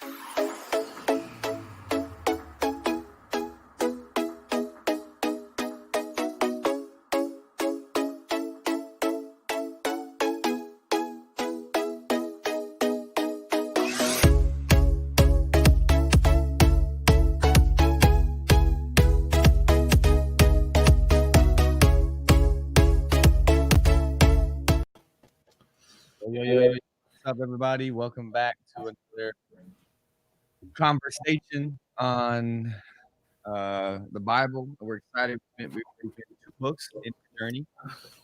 Yo, what's up, everybody? Welcome back to another conversation on the Bible. We're excited. We've already finished 2 books in the journey.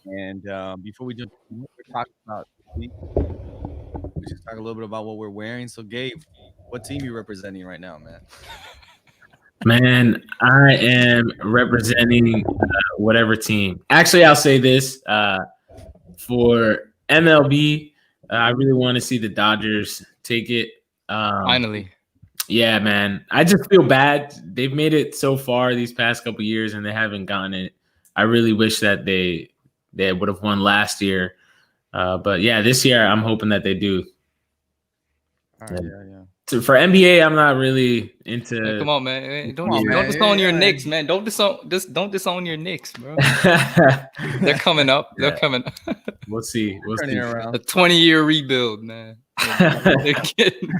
And before we jump into what we're talking about this week, we just talk a little bit about what we're wearing. So, Gabe, what team you representing right now, man? Man, I am representing whatever team. Actually, I'll say this. For MLB, I really want to see the Dodgers take it. Finally. Yeah, man. I just feel bad. They've made it so far these past couple years, and they haven't gotten it. I really wish that they would have won last year. But, yeah, this year I'm hoping that they do. All right, yeah. So for NBA, I'm not really into. Hey, come on, man! Don't disown your Knicks, man. Don't disown your Knicks, bro. They're coming up. Yeah. They're coming up. We'll see. A 20-year rebuild, man. They're kidding.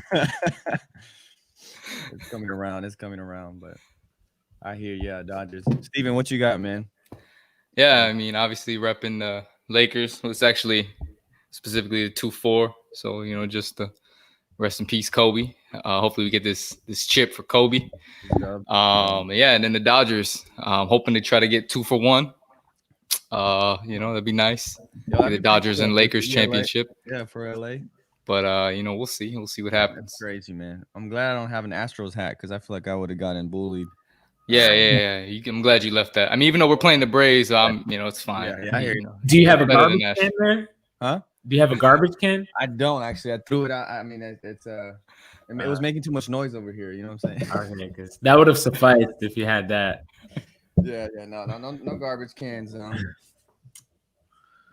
It's coming around. But I hear, yeah, Dodgers. Steven, what you got, man? Yeah, I mean, obviously repping the Lakers. It's actually specifically the 2-4. So just the. Rest in peace, Kobe. Hopefully we get this chip for Kobe. And then the Dodgers. Hoping to try to get 2 for 1. That'd be nice. The Dodgers and Lakers championship. Yeah, for LA. But we'll see. We'll see what happens. That's crazy, man. I'm glad I don't have an Astros hat because I feel like I would have gotten bullied. Yeah. I'm glad you left that. I mean, even though we're playing the Braves, it's fine. Yeah, I hear you. Do you have a garbage can there? Huh? Do you have a garbage can? I don't actually. I threw it out. I mean, it was making too much noise over here. You know what I'm saying? Okay, because that would have sufficed if you had that. Yeah. No garbage cans.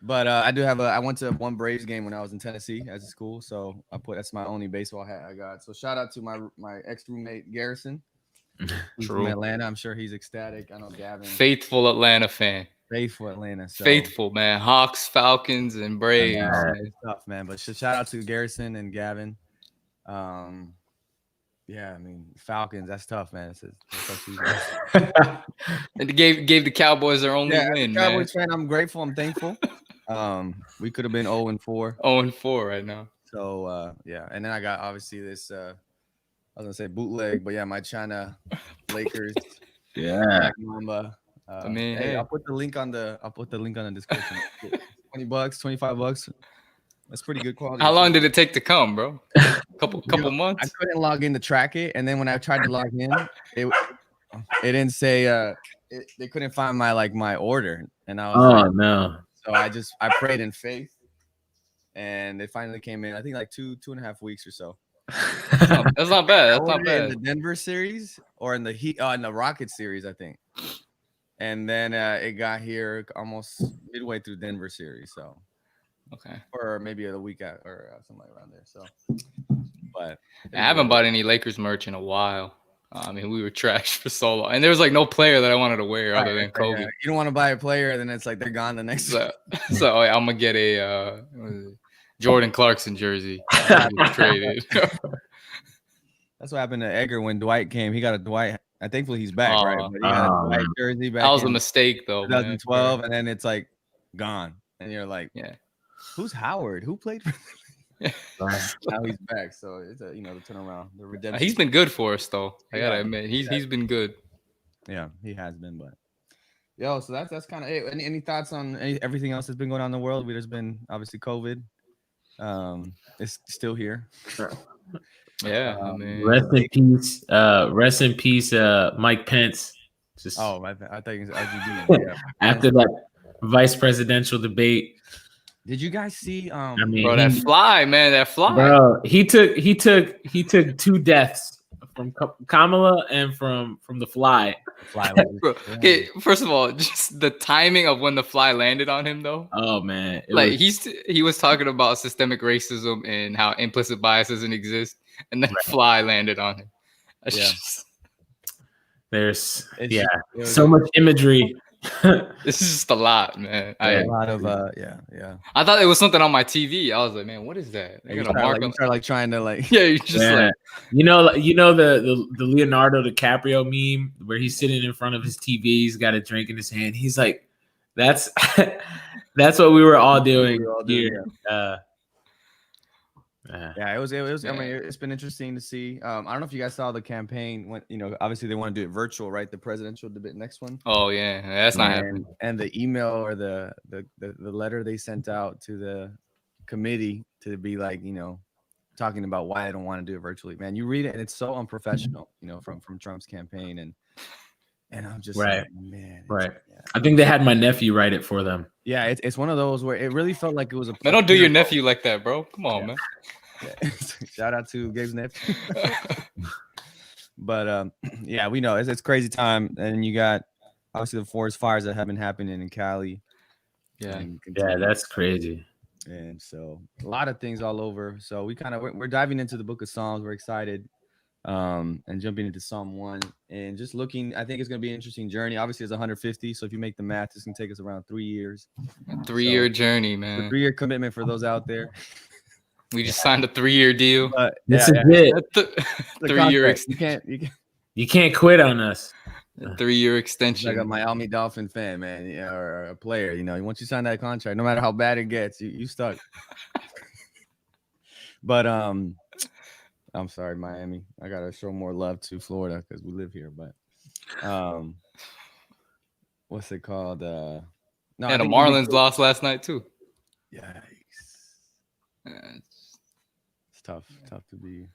But I do have I went to one Braves game when I was in Tennessee as a school, so that's my only baseball hat I got. So shout out to my ex roommate Garrison, who's from Atlanta. I'm sure he's ecstatic. I know Gavin, faithful Atlanta fan. Faithful Atlanta. So. Faithful, man. Hawks, Falcons, and Braves. Yeah, it's tough, man. But shout out to Garrison and Gavin. Yeah, I mean, Falcons, that's tough, man. It's And gave the Cowboys their only win, Cowboys man. fan, I'm grateful. I'm thankful. We could have been 0-4. 0-4 right now. So, And then I got, obviously, this, I was going to say bootleg, but, yeah, my China Lakers. Yeah. Mamba. Hey, I'll put the link on the description. $20, $25. That's pretty good quality. How long did it take to come, bro? Couple months. I couldn't log in to track it, and then when I tried to log in, it didn't say they couldn't find my order, and I was no. So I prayed in faith, and it finally came in. I think like 2.5 weeks or so. That's not bad. That's not bad. In the Denver series or in the in the Rockets series, I think. And then it got here almost midway through Denver series, so okay, or maybe a week out or something around there. So, but I haven't bought any Lakers merch in a while. I mean, we were trashed for so long, and there was no player that I wanted to wear other than Kobe. Yeah. You don't want to buy a player, then it's like they're gone the next. So I'm gonna get a Jordan Clarkson jersey traded. That's what happened to Edgar when Dwight came. He got a Dwight. Thankfully he's back, right? But he had a Dwight jersey back. That was a mistake, though. 2012, man. And then it's gone, and you're like, yeah, who's Howard? Who played for? Now he's back, so it's the turnaround, the redemption. He's been good for us, though. I gotta admit, he's been good. Yeah, he has been. But so that's kind of it. Any thoughts on everything else that's been going on in the world? There's been obviously COVID. It's still here. Yeah, I mean, rest in peace, Mike Pence. I thought he was RGB. Yeah. After that vice presidential debate. Did you guys see? Bro, that fly, man, that fly. Bro, he took 2 deaths Kamala and from The Fly. Fly ladies. Bro, Yeah. okay, first of all, just the timing of when the fly landed on him, though. Oh man, Like he was talking about systemic racism and how implicit bias doesn't exist, and then fly landed on him. That's Yeah. just, there's It's yeah, just- it was so much imagery. this is just a lot, man. a lot of yeah. I thought it was something on my TV. I was like, man, what is that? They You got a start, mark like, on. you start like trying to like Yeah, you just Yeah. like You know the Leonardo DiCaprio meme where he's sitting in front of his TV, he's got a drink in his hand. He's like, that's that's what we were all doing here. Yeah, it was. I mean, Yeah. it's been interesting to see. I don't know if you guys saw the campaign when obviously they want to do it virtual, right? The presidential debate next one. oh yeah, that's not happening. And the email or the letter they sent out to the committee to be like, talking about why they don't want to do it virtually. Man, you read it and it's so unprofessional, from Trump's campaign and I'm just Right. like, man, Right. yeah. I think they had my nephew write it for them. Yeah, it's one of those where it really felt like it was a. Man, don't do your nephew like that, bro. Come on, man. Yeah. Shout out to Gabe's nephew. But yeah, we know it's crazy time, and you got obviously the forest fires that have been happening in Cali. Yeah. and Yeah, continue. that's crazy. And so a lot of things all over. So we're diving into the book of Psalms. We're excited. And jumping into Psalm 1 and just looking, I think it's going to be an interesting journey. Obviously, it's 150. So if you make the math, it's going to take us around 3 years. 3-year journey, A man. 3-year commitment for those out there. We just signed a 3-year deal. But This is it. the 3-year contract. You can't quit on us. 3-year It's like extension. a Miami Dolphin fan, man, or a player. Once you sign that contract, no matter how bad it gets, you stuck. But I'm sorry, Miami. I gotta show more love to Florida because we live here. But what's it called? No, Yeah, the Marlins lost last night too. Yikes. Yeah, It's tough to be.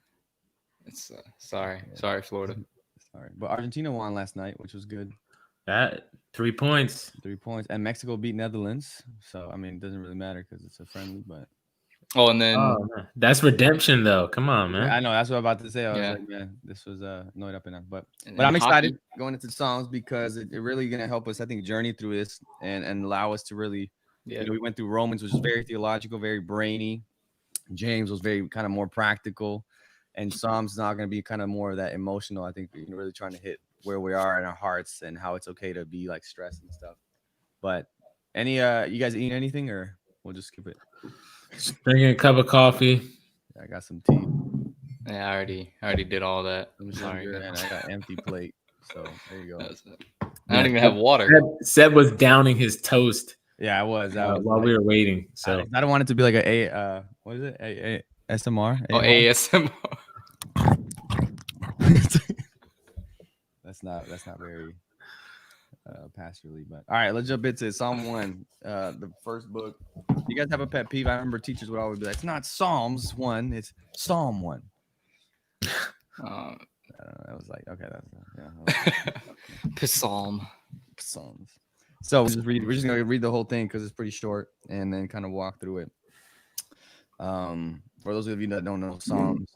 it's sorry, Florida. Sorry, but Argentina won last night, which was good. That 3 points. 3 points, and Mexico beat Netherlands. So I mean, it doesn't really matter because it's a friendly. But Oh, and then That's redemption, though. Come on, man. I know that's what I'm about to say. I was Yeah. like, man, this was no up enough. But and I'm then excited hockey. going into the songs because it really gonna help us, I think, journey through this and allow us to really. Yeah, We went through Romans, which is very theological, very brainy. James was very kind of more practical, and Psalms is now going to be kind of more of that emotional. I think really trying to hit where we are in our hearts and how it's okay to be like stressed and stuff. But any you guys eating anything, or we'll just skip it? Just drinking a cup of coffee. I got some tea. yeah. I already did all that. I'm I'm sorry. and I got an empty plate. So there you go. I don't even have water. Seb was downing his toast Yeah, I was. while we were waiting. So I don't want it to be like a what is it? A SMR? Oh, ASMR. That's not very pastorally, but all right, let's jump into Psalm 1, the first book. You guys have a pet peeve? I remember teachers would always be like, it's not Psalms 1, it's Psalm 1. I was like, okay, that's Psalm. Psalms. So we're just gonna read the whole thing because it's pretty short, and then kind of walk through it. For those of you that don't know Psalms,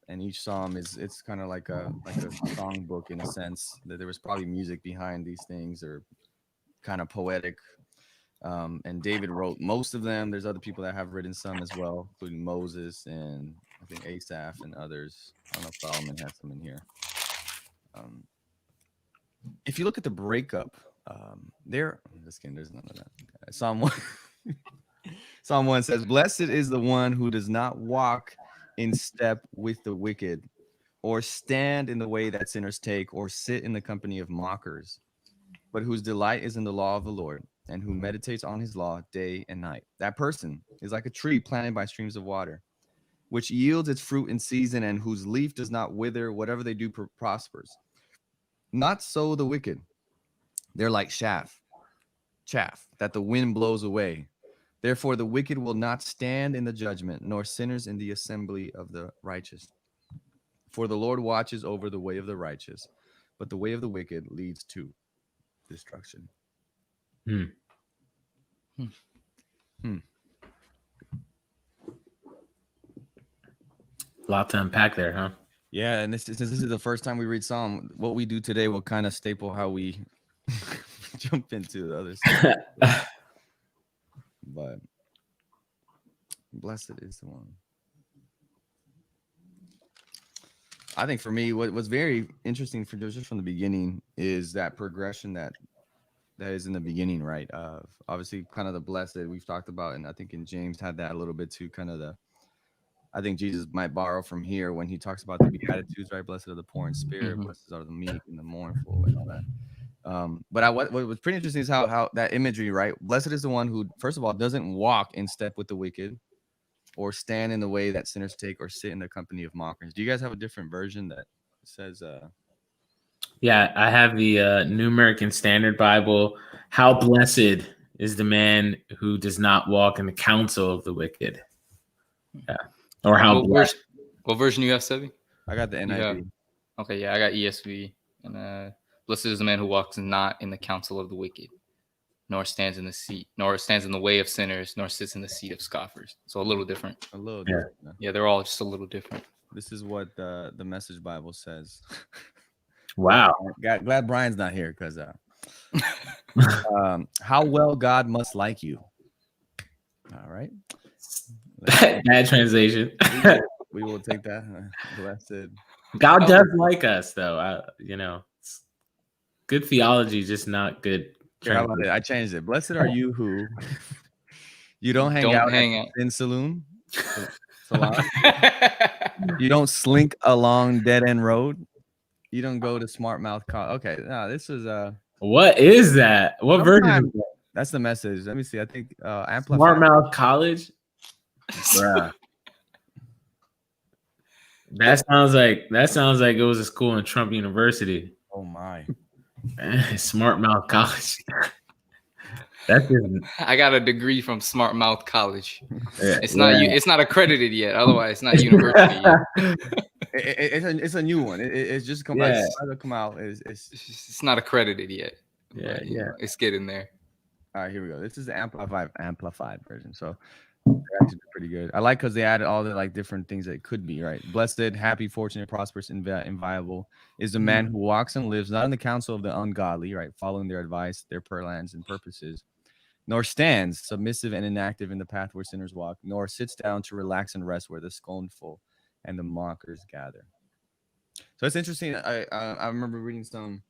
and each psalm it's kind of like a song book in a sense that there was probably music behind these things or kind of poetic. And David wrote most of them. There's other people that have written some as well, including Moses and I think Asaph and others. I don't know if Solomon has some in here. If you look at the breakup, there's none of that. Psalm 1. Psalm 1 says, "Blessed is the one who does not walk in step with the wicked, or stand in the way that sinners take, or sit in the company of mockers, but whose delight is in the law of the Lord, and who meditates on his law day and night. That person is like a tree planted by streams of water, which yields its fruit in season, and whose leaf does not wither. Whatever they do prospers. Not so the wicked. They're like chaff that the wind blows away. Therefore, the wicked will not stand in the judgment, nor sinners in the assembly of the righteous. For the Lord watches over the way of the righteous, but the way of the wicked leads to destruction." A lot to unpack there, huh? Yeah, and since this is the first time we read Psalm, what we do today will kind of staple how we jump into the other stuff. But blessed is the one. I think for me, what's very interesting for just from the beginning is that progression that is in the beginning, right? Obviously, kind of the blessed we've talked about, and I think in James had that a little bit too. Kind of the, I think Jesus might borrow from here when he talks about the Beatitudes, right? Blessed are the poor in spirit, Mhm. blessed are the meek and the mournful, and all that. But what was pretty interesting is how that imagery, right? Blessed is the one who, first of all, doesn't walk in step with the wicked, or stand in the way that sinners take, or sit in the company of mockers. Do you guys have a different version that says? Yeah, I have the New American Standard Bible. How blessed is the man who does not walk in the counsel of the wicked. Yeah. Or how What blessed. version? What version you have, Sebi? I got the You have NIV. okay. Yeah, I got ESV. And blessed is the man who walks not in the counsel of the wicked, nor stands in the way of sinners, nor sits in the seat of scoffers. So a little different. A little Yeah. different. Yeah. Yeah, they're all just a little different. This is what the Message Bible says. Wow. Glad Brian's not here because how well God must like you. All right. Bad translation. We will take that. Blessed. God does like us, though. Good theology, just not good. Here, how about it? I changed it. Blessed are you who you don't hang out at the Sin Salon. You don't slink along dead end road. You don't go to Smart Mouth College. Okay, no, this is What is that? What version? That's the Message. Let me see. I think Amplified. Smart Mouth College. Bruh. That sounds like it was a school in Trump University. Oh my. Smart Mouth College. That's I got a degree from Smart Mouth College. Yeah, It's not accredited yet. Otherwise, it's not university yet. It's a new one. It's just come out. It's not accredited yet. Yeah, but, you know, it's getting there. All right, here we go. This is the amplified version. So they're actually pretty good. I like because they added all the like different things that it could be, right? Blessed, happy, fortunate, prosperous, inviolable is the man who walks and lives not in the counsel of the ungodly, right? Following their advice, their plans and purposes, nor stands submissive and inactive in the path where sinners walk, nor sits down to relax and rest where the scornful and the mockers gather. So it's interesting. I remember reading some.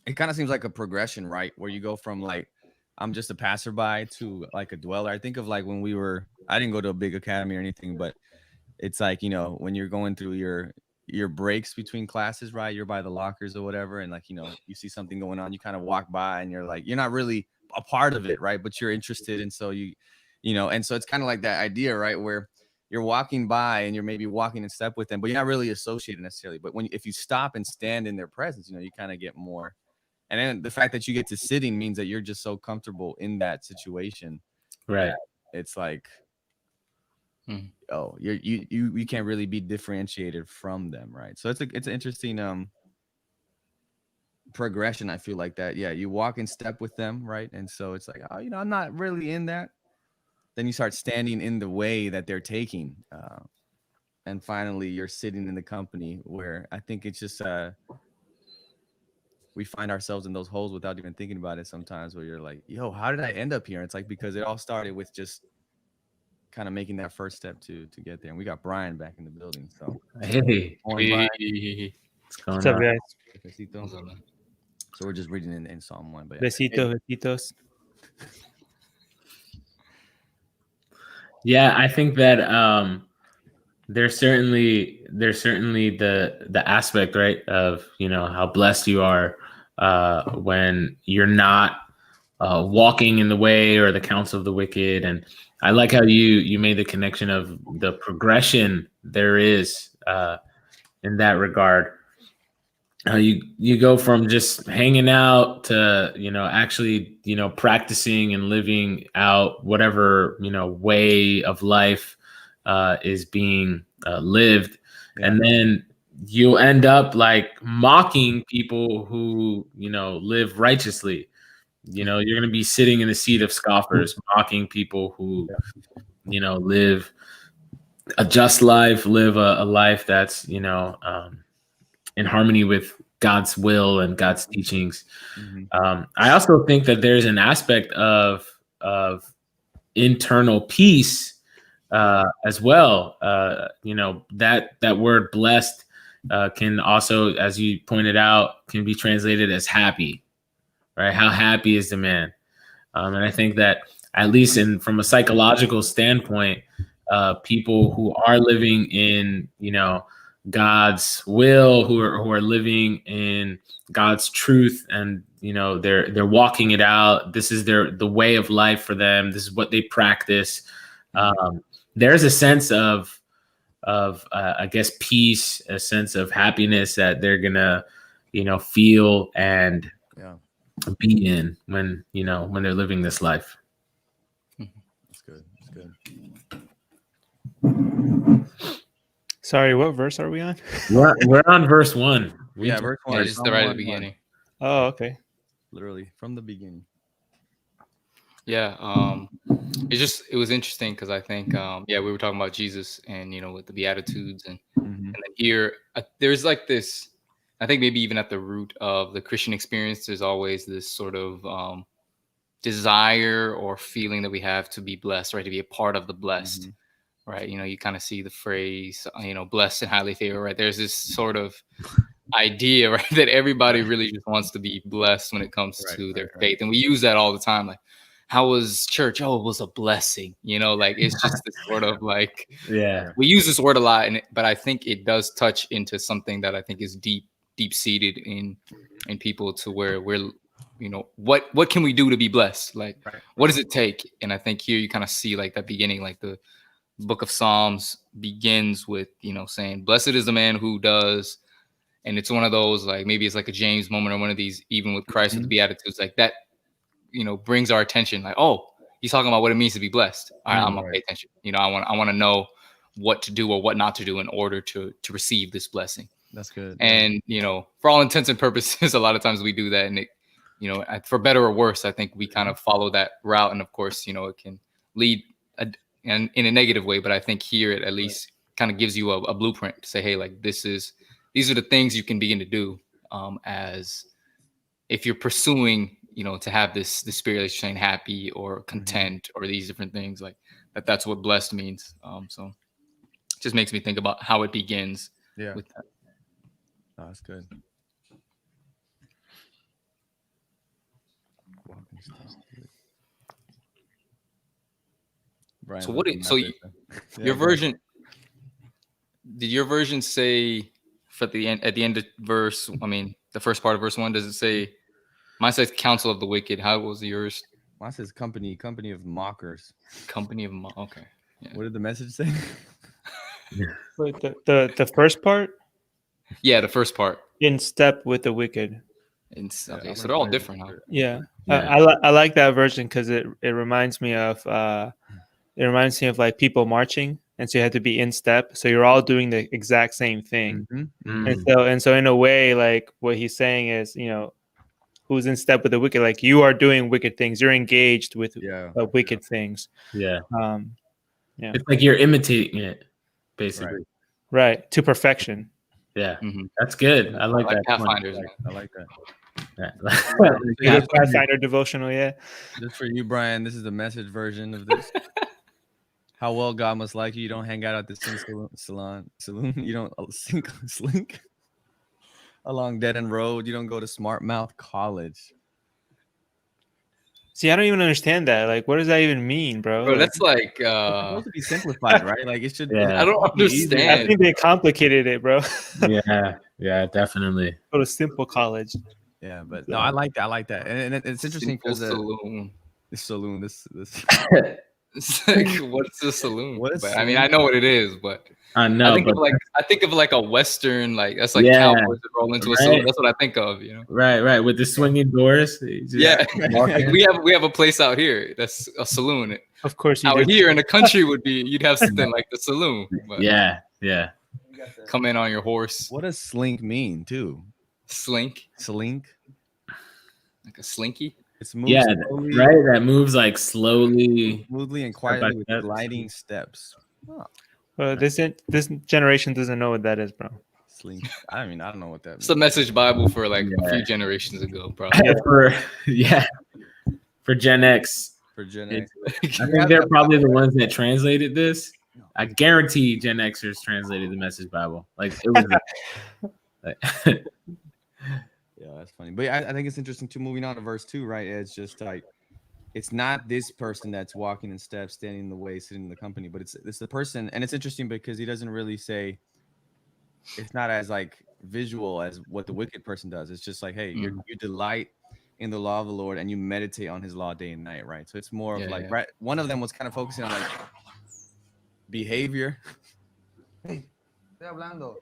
It kind of seems like a progression, right? Where you go from like I'm just a passerby to like a dweller. I think of like when I didn't go to a big academy or anything, but it's like, you know, when you're going through your breaks between classes, right? You're by the lockers or whatever. And like, you know, you see something going on, you kind of walk by and you're like, you're not really a part of it, right? But you're interested. And so you know, and so it's kind of like that idea, right? Where you're walking by and you're maybe walking in step with them, but you're not really associated necessarily. But if you stop and stand in their presence, you know, you kind of get more. And then the fact that you get to sitting means that you're just so comfortable in that situation, right? It's like, oh, you can't really be differentiated from them, right? So it's an interesting progression. I feel like that. Yeah, you walk in step with them, right? And so it's like, oh, you know, I'm not really in that. Then you start standing in the way that they're taking, and finally you're sitting in the company where I think it's just we find ourselves in those holes without even thinking about it sometimes, where you're like, yo, how did I end up here? And it's like, because it all started with just kind of making that first step to get there. And we got Brian back in the building. So hey, what's up, guys? So we're just reading in Psalm 1. But Besitos. Yeah, I think that there's certainly the aspect, right, of, you know, how blessed you are when you're not walking in the way or the counsel of the wicked. And I like how you made the connection of the progression there is in that regard. You go from just hanging out to, you know, actually, you know, practicing and living out whatever, you know, way of life is being lived. Yeah. And then you'll end up like mocking people who, you know, live righteously. You know, you're going to be sitting in the seat of scoffers, mocking people who, you know, live a just life, live a life that's, in harmony with God's will and God's teachings. I also think that there's an aspect of internal peace as well. That word blessed can also, as you pointed out, can be translated as happy, right? How happy is the man? And I think that at least from a psychological standpoint, people who are living in, God's will, who are living in God's truth, and they're walking it out. This is the way of life for them. This is what they practice. There's a sense of I guess peace, a sense of happiness that they're gonna feel and be in when they're living this life. That's good. Sorry, what verse are we on? We're on verse 1. Verse 1. Yeah, just right at the beginning. Oh, okay. Literally from the beginning. Yeah, it was interesting because I think we were talking about Jesus and with the Beatitudes and then here there's like this. I think maybe even at the root of the Christian experience, there's always this sort of desire or feeling that we have to be blessed, right? To be a part of the blessed, right? You kind of see the phrase, blessed and highly favored, right? There's this sort of idea, right, that everybody really just wants to be blessed when it comes to their faith. And we use that all the time. Like, how was church? Oh, it was a blessing. Like it's just this sort of like, we use this word a lot, but I think it does touch into something that I think is deep seated in people, to where we're, what can we do to be blessed? Like, what does it take? And I think here you kind of see like that beginning, like the book of Psalms begins with, saying, blessed is the man who does. And it's one of those, like, maybe it's like a James moment or one of these, even with Christ with the Beatitudes, like that, brings our attention. Like, oh, he's talking about what it means to be blessed. All right, I'm gonna pay attention. I want to know what to do or what not to do in order to receive this blessing. That's good. And for all intents and purposes, a lot of times we do that, and it, for better or worse, I think we kind of follow that route. And of course, it can lead in a negative way. But I think here it at least kind of gives you a blueprint to say, hey, like these are the things you can begin to do as if you're pursuing, to have this spirit that you're saying happy or content or these different things, like that's what blessed means. So it just makes me think about how it begins with that. Oh, that's good. Brian, so your version, did your version say at the end of verse, the first part of verse 1, does it say, mine says counsel of the wicked? How was yours? Mine says company of mockers. Okay. Yeah. What did the message say? Wait, the first part? Yeah, the first part. In step with the wicked. Okay, so they're all different, huh? Yeah. I like that version because it reminds me of like people marching, and so you have to be in step. So you're all doing the exact same thing. And so in a way, like what he's saying is, who's in step with the wicked? Like you are doing wicked things. You're engaged with wicked things. Yeah. Yeah. It's like you're imitating it, basically. Right. To perfection. Yeah. That's good. I like that. Pathfinders. I like that. Yeah. Pathfinder devotional. Yeah. Just for you, Brian, this is the message version of this. How well God must like you. You don't hang out at the saloon. You don't slink along dead end road. You don't go to Smart Mouth College. See, I don't even understand that. Like, what does that even mean, bro? Bro, that's like it's supposed to be simplified, right? Like it should. Yeah. I don't understand. I think they complicated it, bro. Yeah, definitely. Go to simple college. Yeah, but no, I like that. And it's interesting because saloon. This saloon, this. It's like, what's a saloon? What is I mean, I know what it is, but I know. I think of like a Western, like that's like cowboys that roll into a saloon. That's what I think of, Right, with the swinging doors. Like we have a place out here that's a saloon. Of course, you out do. here in the country you'd have something like the saloon. But Yeah. come in on your horse. What does slink mean, too? Slink, like a slinky. It's moving slowly, right. That moves like slowly and quietly with gliding steps. Oh. This generation doesn't know what that is, bro. Sleep. I don't know what that means. It's a message Bible for like a few generations ago, probably. For Gen X. For Gen X. I think they're probably the ones that translated this. I guarantee Gen Xers translated the Message Bible. Like it was. Yeah, that's funny. But I think it's interesting too. Moving on to verse 2, right? It's just like it's not this person that's walking in steps, standing in the way, sitting in the company, but it's the person. And it's interesting because he doesn't really say. It's not as like visual as what the wicked person does. It's just like, hey, you delight in the law of the Lord and you meditate on his law day and night, right? So it's more of like, right. One of them was kind of focusing on like behavior. Hey, estoy hablando.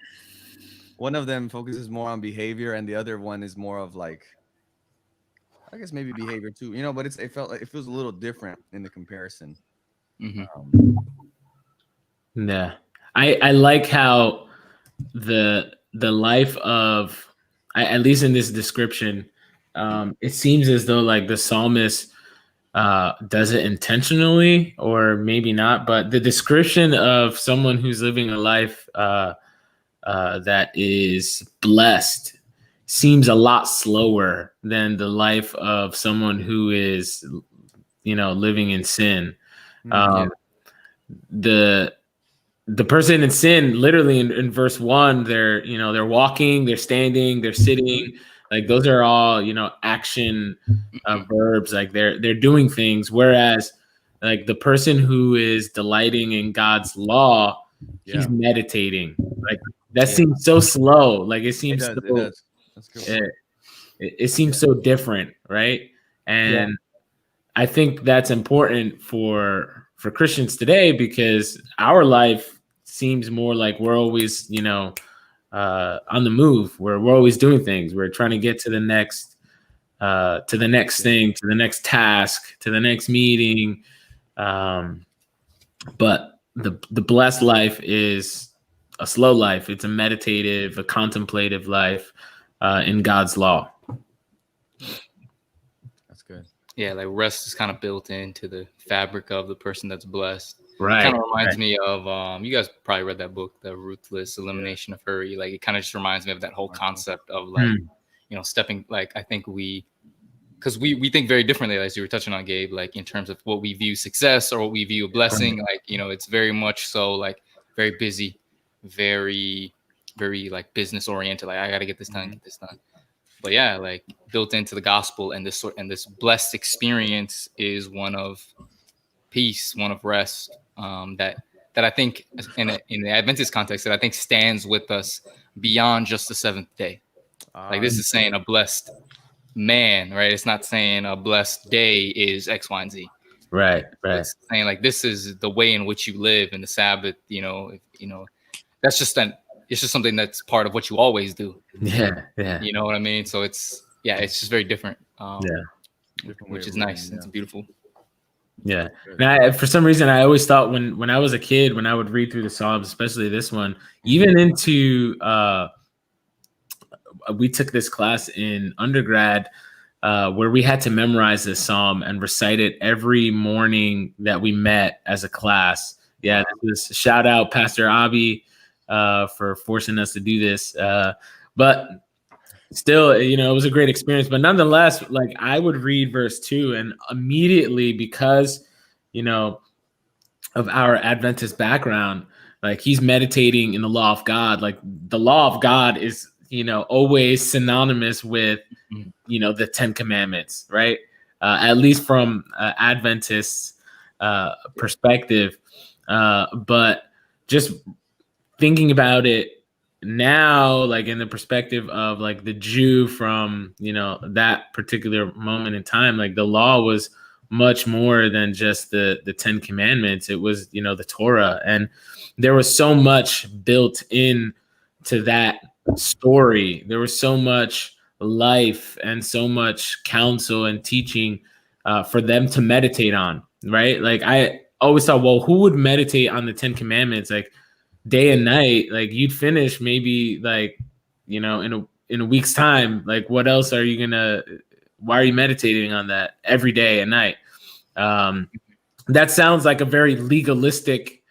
One of them focuses more on behavior, and the other one is more of like, I guess maybe behavior too, you know. But it feels a little different in the comparison. Yeah, I like how the life of, at least in this description, it seems as though like the psalmist does it intentionally or maybe not, but the description of someone who's living a life that is blessed seems a lot slower than the life of someone who is, living in sin. The person in sin, literally in verse 1, they're walking, they're standing, they're sitting. Like those are all, action verbs. Like they're doing things. Whereas like the person who is delighting in God's law, he's meditating. Like that seems so slow. Like it seems it does. That's cool. It seems so different, right? And I think that's important for Christians today, because our life seems more like we're always, on the move, where we're always doing things. We're trying to get to the next thing, to the next task, to the next meeting. But the blessed life is a slow life. It's a meditative, a contemplative life in God's law. That's good. Yeah, like rest is kind of built into the fabric of the person that's blessed. Right. Kind of reminds me of you guys probably read that book, The Ruthless Elimination of Hurry. Like it kind of just reminds me of that whole concept of like, stepping. Like I think because we think very differently, as you were touching on, Gabe, like in terms of what we view success or what we view a blessing. Like, it's very much so like very busy, very, very like business oriented. Like I got to get this done, get this done. But yeah, like built into the gospel and this blessed experience is one of peace, one of rest, that I think in the Adventist context that I think stands with us beyond just the seventh day. Like this is saying a blessed man, right? It's not saying a blessed day is X, Y, and Z. Right. It's saying like this is the way in which you live in the Sabbath. That's just it's just something that's part of what you always do. Yeah. You know what I mean? So it's just very different. Which is nice. It's beautiful. Yeah. Now, for some reason, I always thought when I was a kid, when I would read through the Psalms, especially this one, even into we took this class in undergrad where we had to memorize this Psalm and recite it every morning that we met as a class. Yeah, this was, shout out Pastor Abi for forcing us to do this. But still, it was a great experience. But nonetheless, like I would read verse 2 and immediately, because, of our Adventist background, like he's meditating in the law of God. Like the law of God is, always synonymous with, the 10 Commandments, right? At least from Adventist perspective. But just thinking about it now, like in the perspective of like the Jew from, that particular moment in time, like the law was much more than just the 10 Commandments. It was, the Torah. And there was so much built in to that story. There was so much life and so much counsel and teaching for them to meditate on, right? Like I always thought, well, who would meditate on the 10 Commandments like day and night? Like you'd finish maybe like, in a week's time. Like what else are you why are you meditating on that every day and night? That sounds like a very legalistic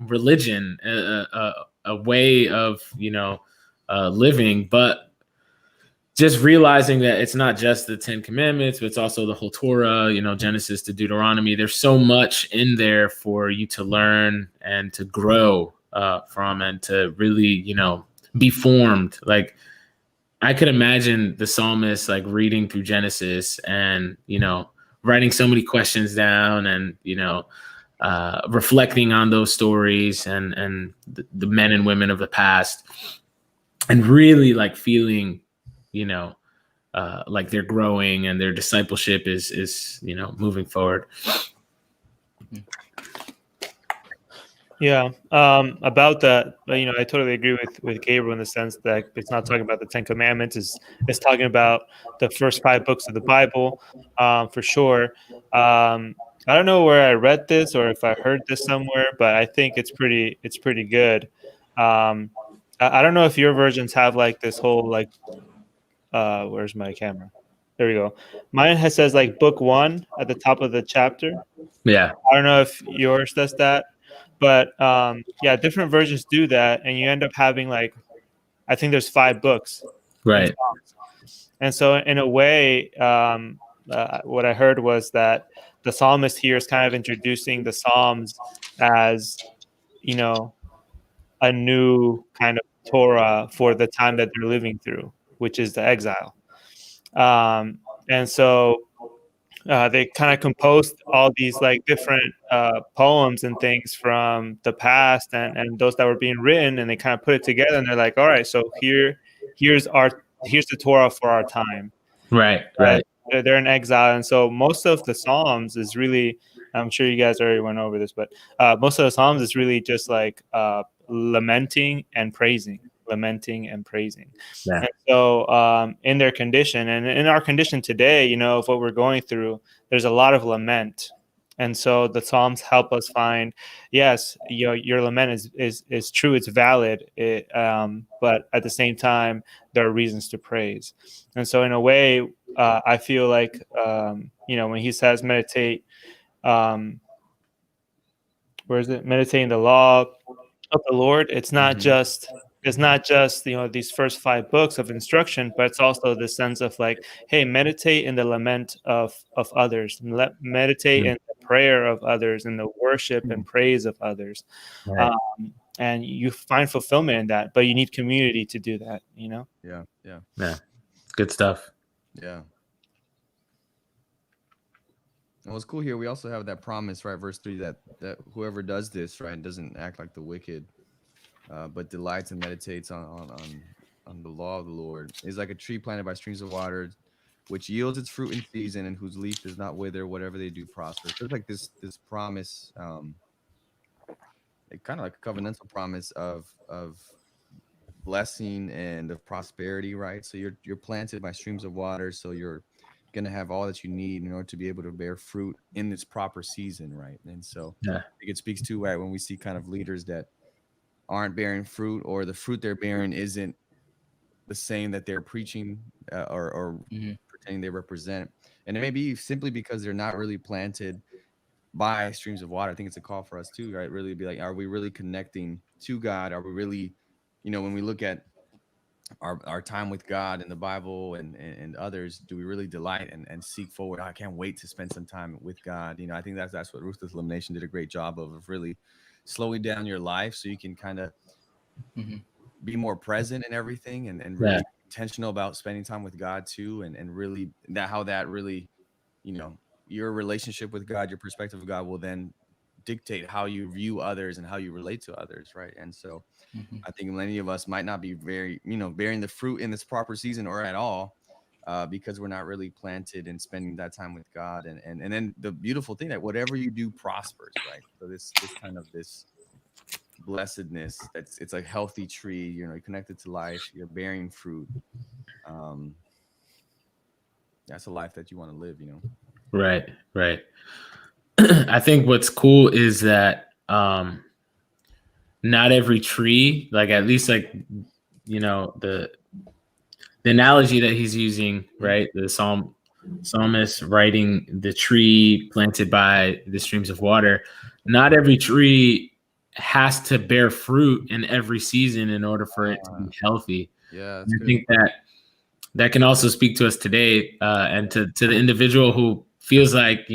religion, a way of, living, but just realizing that it's not just the 10 Commandments, but it's also the whole Torah, Genesis to Deuteronomy. There's so much in there for you to learn and to grow from, and to really, be formed. Like, I could imagine the psalmist like reading through Genesis and, writing so many questions down, and, reflecting on those stories and the men and women of the past, and really like feeling, like they're growing and their discipleship is moving forward. Yeah. About that, I totally agree with Gabriel in the sense that it's not talking about the 10 Commandments. It's talking about the first 5 books of the Bible, for sure. I don't know where I read this or if I heard this somewhere, but I think it's pretty good. I don't know if your versions have like this whole like, where's my camera? There we go. Mine says like book 1 at the top of the chapter. Yeah. I don't know if yours does that, but yeah, different versions do that, and you end up having like, I think there's 5 books, right? And so in a way, what I heard was that the psalmist here is kind of introducing the Psalms as, a new kind of Torah for the time that they're living through, which is the exile. And so they kind of composed all these like different poems and things from the past and those that were being written, and they kind of put it together, and they're like, all right, so here's the Torah for our time. Right. They're in exile, and so most of the Psalms is really, I'm sure you guys already went over this, but most of the Psalms is really just like lamenting and praising. Yeah. And so in their condition and in our condition today, of what we're going through, there's a lot of lament. And so the Psalms help us find, yes, your lament is true, it's valid, but at the same time, there are reasons to praise. And so in a way, I feel like, when he says meditate, meditating the law of the Lord, it's not just these first 5 books of instruction, but it's also the sense of like, hey, meditate in the lament of others, meditate in the prayer of others, in the worship and praise of others. Right. And you find fulfillment in that, but you need community to do that, Yeah, good stuff. Yeah. And what's cool here, we also have that promise, right? Verse 3, that whoever does this, right, doesn't act like the wicked, but delights and meditates on the law of the Lord, is like a tree planted by streams of water, which yields its fruit in season, and whose leaf does not wither. Whatever they do prospers. So it's like this promise, kind of like a covenantal promise of blessing and of prosperity, right? So you're planted by streams of water, so you're going to have all that you need in order to be able to bear fruit in its proper season, right? And so it speaks to, right, when we see kind of leaders that aren't bearing fruit, or the fruit they're bearing isn't the same that they're preaching or pretending they represent. And it may be simply because they're not really planted by streams of water. I think it's a call for us too, right? Really be like, are we really connecting to God? Are we really, when we look at our time with God in the Bible and others, do we really delight and seek forward? I can't wait to spend some time with God. I think that's what Ruthless Elimination did a great job of really slowing down your life so you can kind of be more present in everything and really intentional about spending time with God too, and really how that really, your relationship with God, your perspective of God will then dictate how you view others and how you relate to others, right? And so I think many of us might not be very, bearing the fruit in this proper season or at all, because we're not really planted in spending that time with God. And then the beautiful thing that whatever you do prospers, right? So this kind of this blessedness, it's a healthy tree, you're connected to life, you're bearing fruit. That's a life that you want to live, Right. I think what's cool is that not every tree, like at least like, the analogy that he's using, right? The psalmist writing the tree planted by the streams of water. Not every tree has to bear fruit in every season in order for it to be healthy. Yeah, and I think that can also speak to us today, and to the individual who feels like,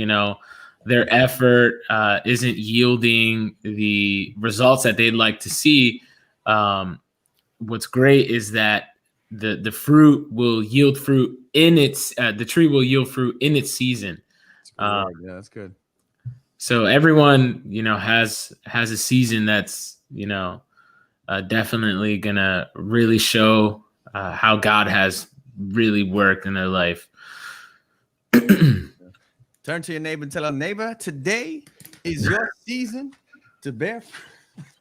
their effort isn't yielding the results that they'd like to see. What's great is that the fruit will yield fruit in its the tree will yield fruit in its season. yeah, that's good. So everyone, has a season that's, definitely gonna really show how God has really worked in their life. Turn to your neighbor and tell a neighbor, today is your season to bear.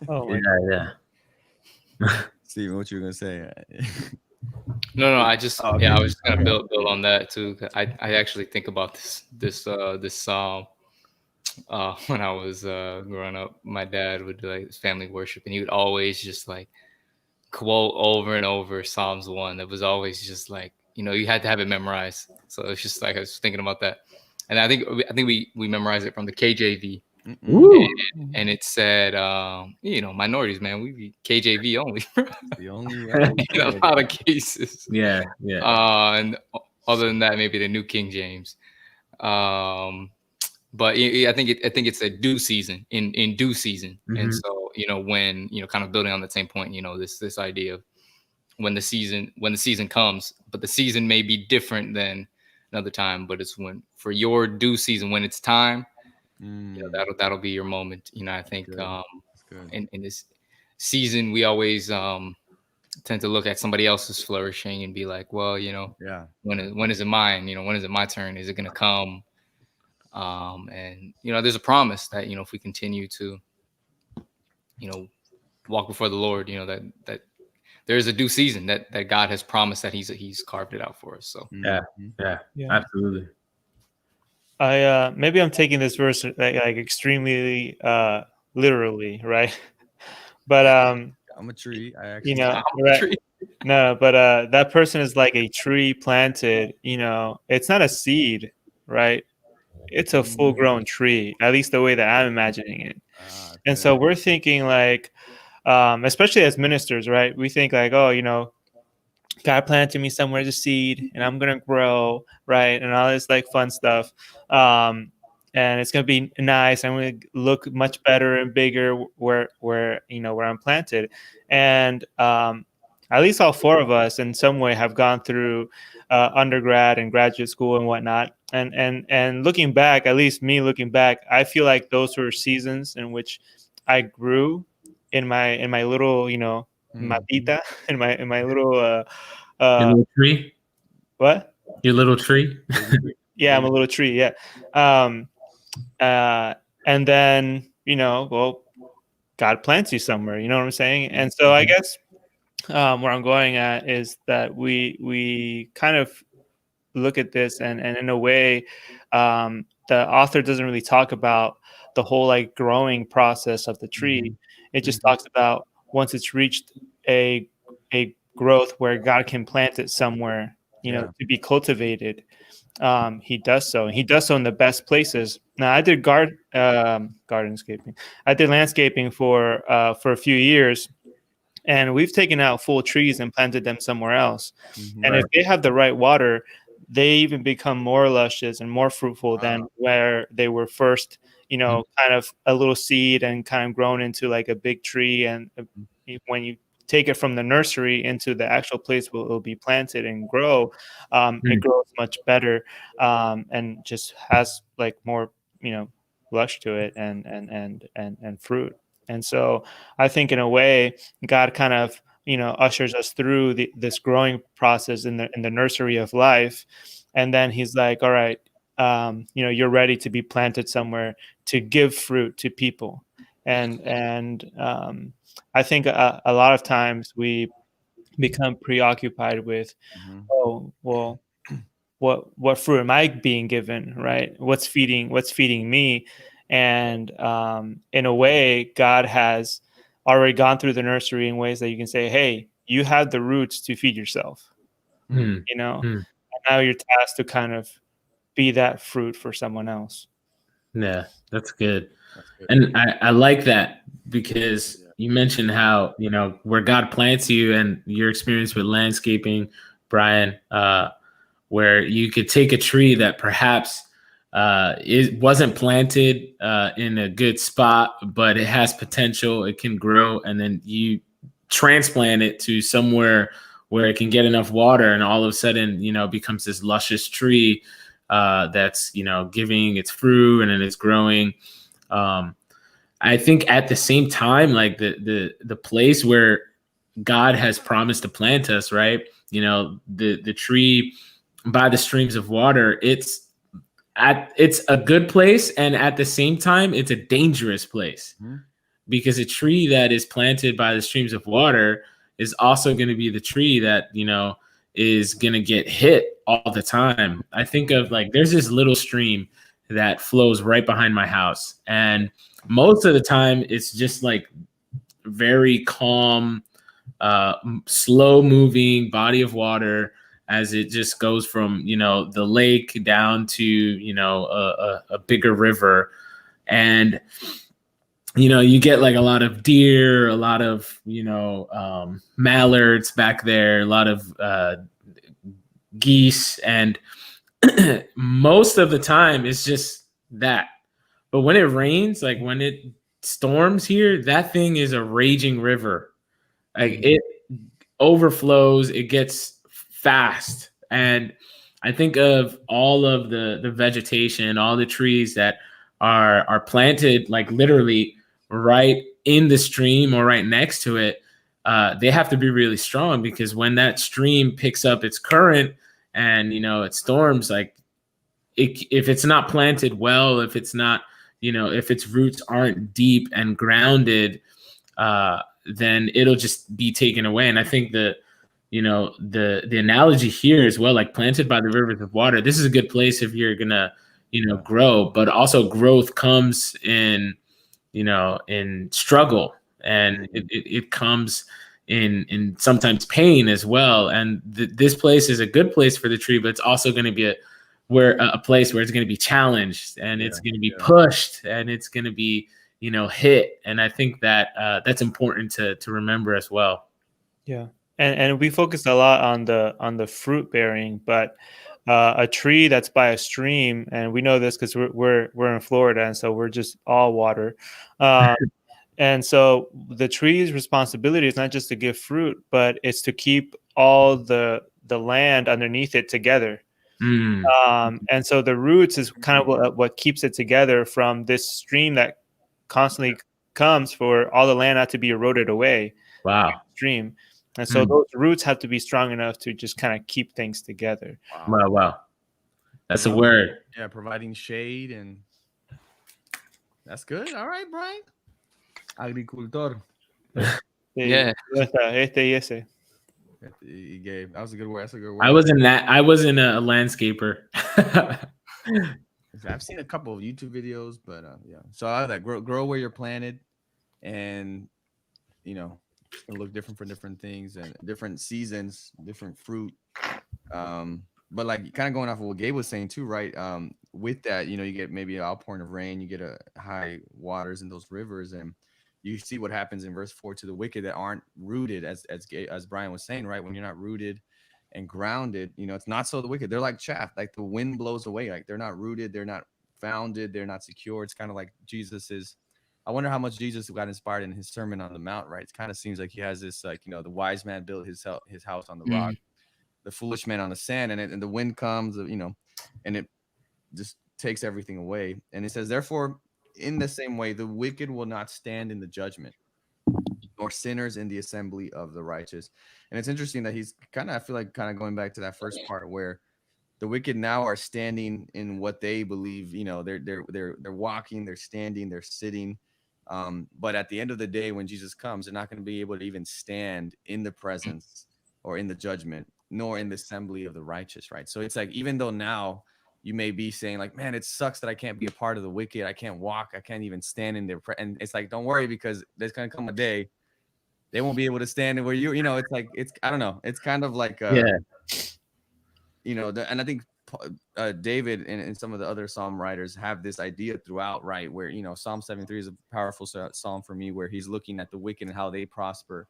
Oh my Yeah. Steven, what you were gonna say? No, I just Oh, yeah, I okay. was just gonna build on that too. 'Cause I actually think about this psalm when I was growing up. My dad would do like family worship, and he would always just like quote over and over Psalms 1. That was always just like, you had to have it memorized. So it's just like I was thinking about that, and I think we memorized it from the KJV. And it said, minorities, man, we be KJV only The only way. in a lot of cases. Yeah. And other than that, maybe the New King James. But I think it's a due season in due season. And so, when, kind of building on that same point, this idea of when the season comes, but the season may be different than another time, but it's when for your due season, when it's time, that'll be your moment. I think in this season we always tend to look at somebody else's flourishing and be like, well, when is it mine? When is it my turn? Is it going to come? And there's a promise that if we continue to walk before the Lord, that there is a due season that God has promised, that he's carved it out for us. So yeah, absolutely. Maybe I'm taking this verse like extremely literally, right? But I'm a tree. I actually, right? No, but that person is like a tree planted. It's not a seed, right? It's a full-grown tree, at least the way that I'm imagining it. And so we're thinking like, especially as ministers, right? We think like, oh, God planted me somewhere as a seed, and I'm gonna grow, right? And all this like fun stuff. And it's gonna be nice. I'm gonna look much better and bigger where I'm planted. And at least all four of us in some way have gone through undergrad and graduate school and whatnot. And looking back, at least me looking back, I feel like those were seasons in which I grew in my little, matita, in my little your little tree. What? Your little tree? Yeah, I'm a little tree. Yeah. And then, well, God plants you somewhere, you know what I'm saying? And so I guess where I'm going at is that we kind of look at this and in a way, the author doesn't really talk about the whole like growing process of the tree. It just talks about once it's reached a growth where God can plant it somewhere, to be cultivated. He does so, and he does so in the best places. Now, I did gardenscaping. I did landscaping for a few years, and we've taken out full trees and planted them somewhere else. And if they have the right water, they even become more luscious and more fruitful than where they were first, kind of a little seed and kind of grown into like a big tree. And when you take it from the nursery into the actual place where it will be planted and grow, it grows much better, and just has like more, lush to it and fruit. And so I think in a way, God kind of, ushers us through this growing process in the nursery of life. And then he's like, all right, you're ready to be planted somewhere to give fruit to people. And I think a lot of times we become preoccupied with, oh, well, what fruit am I being given, right? What's feeding me? And in a way, God has already gone through the nursery in ways that you can say, hey, you have the roots to feed yourself, and now you're tasked to kind of be that fruit for someone else. Yeah, that's good. And I like that because you mentioned how, where God plants you and your experience with landscaping, Brian, where you could take a tree that perhaps it wasn't planted in a good spot, but it has potential, it can grow, and then you transplant it to somewhere where it can get enough water, and all of a sudden, becomes this luscious tree that's, giving its fruit and then it's growing. I think at the same time, like the place where God has promised to plant us, right? The tree by the streams of water, it's a good place, and at the same time, it's a dangerous place. Mm-hmm. Because a tree that is planted by the streams of water is also going to be the tree that, is going to get hit all the time. I think of there's this little stream that flows right behind my house. And most of the time it's just very calm, slow moving body of water as it just goes from, the lake down to, a bigger river. And, you get a lot of deer, a lot of, mallards back there, a lot of geese. And most of the time it's just that. But when it rains, when it storms here, that thing is a raging river. It overflows, it gets fast. And I think of all of the vegetation, all the trees that are planted literally right in the stream or right next to it. They have to be really strong, because when that stream picks up its current and it storms, if it's not planted well, if it's not, if its roots aren't deep and grounded, then it'll just be taken away. And I think the analogy here as well, planted by the rivers of water, this is a good place if you're gonna, grow, but also growth comes in, in struggle, and it comes in sometimes pain as well. And this place is a good place for the tree, but it's also going to be a place where it's going to be challenged, and it's going to be pushed, and it's going to be, hit. And I think that that's important to remember as well. Yeah. And we focus a lot on the fruit bearing, but a tree that's by a stream, and we know this because we're in Florida, and so we're just all water. And so the tree's responsibility is not just to give fruit, but it's to keep all the land underneath it together. And so the roots is kind of what keeps it together from this stream that constantly comes for all the land not to be eroded away. Wow. Stream. And so those roots have to be strong enough to just kind of keep things together. Wow. That's a word. Yeah, providing shade, and that's good. All right, Brian. Agricultor. Yeah. He gave. That was a good word. That's a good word. I wasn't a landscaper. I've seen a couple of YouTube videos, but yeah. So I like that grow where you're planted, and it'll look different for different things and different seasons, different fruit. But kind of going off of what Gabe was saying too, right? With that, you get maybe an outpouring of rain, you get a high waters in those rivers, and you see what happens in verse 4 to the wicked that aren't rooted, as Brian was saying, right? When you're not rooted and grounded, it's not so the wicked. They're like chaff, the wind blows away. They're not rooted, they're not founded, they're not secure. It's kind of like Jesus is. I wonder how much Jesus got inspired in his Sermon on the Mount, right? It kind of seems like he has this, the wise man built his house on the rock, the foolish man on the sand, and the wind comes, and it just takes everything away. And it says, therefore, in the same way, the wicked will not stand in the judgment, nor sinners in the assembly of the righteous. And it's interesting that he's I feel like going back to that first part where the wicked now are standing in what they believe, they're walking, they're standing, they're sitting. But at the end of the day, when Jesus comes, they're not going to be able to even stand in the presence or in the judgment, nor in the assembly of the righteous, right? So it's even though now you may be saying man, it sucks that I can't be a part of the wicked. I can't walk. I can't even stand in their and it's don't worry, because there's going to come a day they won't be able to stand in where it's I don't know. It's kind of and I think David and some of the other psalm writers have this idea throughout, right? Where, Psalm 73 is a powerful psalm for me, where he's looking at the wicked and how they prosper.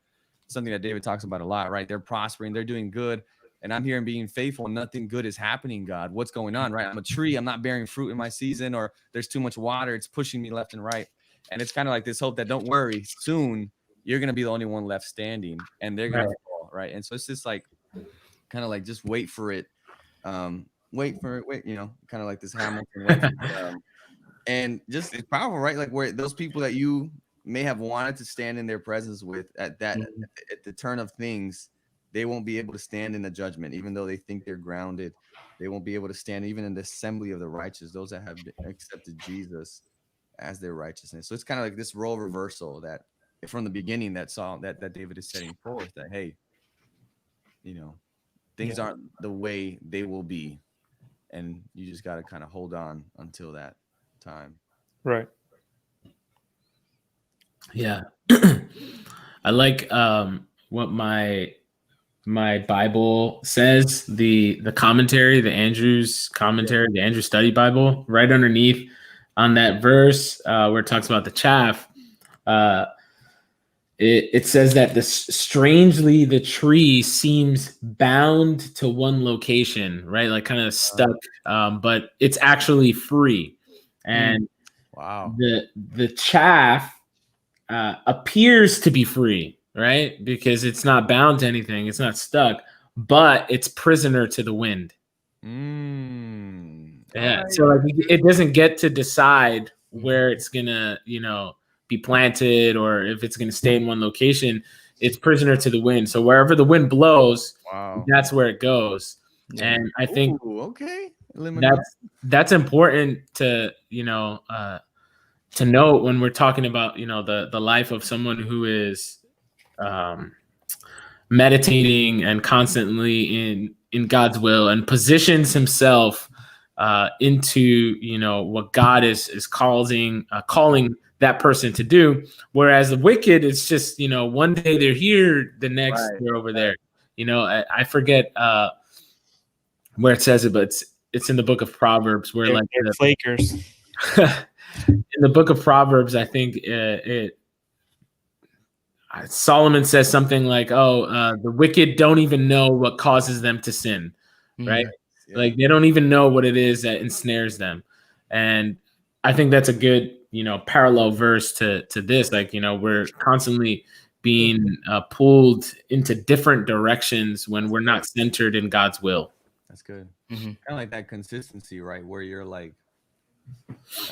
Something that David talks about a lot, right? They're prospering, they're doing good. And I'm here and being faithful, and nothing good is happening, God. What's going on, right? I'm a tree. I'm not bearing fruit in my season, or there's too much water. It's pushing me left and right. And it's kind of like this hope that, don't worry, soon you're going to be the only one left standing, and they're going to fall, right? And so it's just like, kind of like, just wait for it. Wait for it, kind of like this Hamilton wait for it, and just, it's powerful, right? Like, where those people that you may have wanted to stand in their presence with at the turn of things, they won't be able to stand in the judgment, even though they think they're grounded. They won't be able to stand even in the assembly of the righteous, those that have accepted Jesus as their righteousness. So it's kind of like this role reversal that from the beginning that David is setting forth, that, hey, things aren't the way they will be, and you just got to kind of hold on until that time. Right. Yeah. I like what my Bible says, the commentary, the Andrew's commentary, the Andrew Study Bible, right underneath on that verse where it talks about the chaff. It says that strangely the tree seems bound to one location, right? Like kind of stuck, but it's actually free. And wow, the chaff appears to be free, right? Because it's not bound to anything, it's not stuck, but it's prisoner to the wind. Yeah, so like it doesn't get to decide where it's gonna, be planted, or if it's gonna stay in one location. It's prisoner to the wind. So wherever the wind blows, that's where it goes. And I think that's important to to note when we're talking about the life of someone who is meditating and constantly in God's will, and positions himself into what God is calling that person to do. Whereas the wicked, it's just one day they're here, the next they're over there. I forget where it says it, but it's in the book of Proverbs, where they're flakers. In the book of Proverbs, I think Solomon says something like, the wicked don't even know what causes them to sin, right? Yeah. Like, they don't even know what it is that ensnares them. And I think that's a good, parallel verse to this. Like, we're constantly being pulled into different directions when we're not centered in God's will. That's good. Kind of like that consistency, right? Where you're like,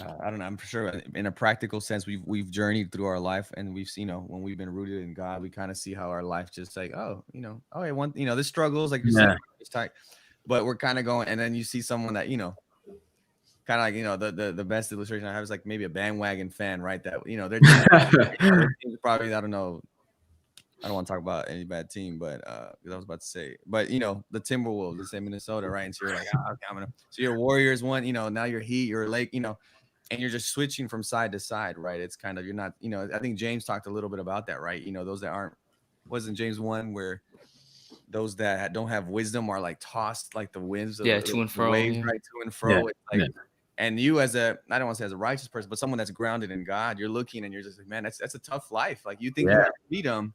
I don't know, I'm sure in a practical sense, we've journeyed through our life, and we've seen, when we've been rooted in God, we kind of see how our life just like, this struggles, like you're saying, it's tight, but we're kind of going, and then you see someone that, kind of like, the best illustration I have is like maybe a bandwagon fan, right? That, they're probably, I don't know, I don't want to talk about any bad team, but because I was about to say, but the Timberwolves, let's say Minnesota, right? And so you're like, okay, so your Warriors won, now you're Heat, you're Lake, and you're just switching from side to side, right? It's kind of, you're not, I think James talked a little bit about that, right? Those that wasn't James 1 where those that don't have wisdom are like tossed like the winds of to and fro, waves, right? To and fro. Yeah. It's like, and you I don't want to say as a righteous person, but someone that's grounded in God, you're looking and you're just like, man, that's a tough life. Like, you think you have freedom,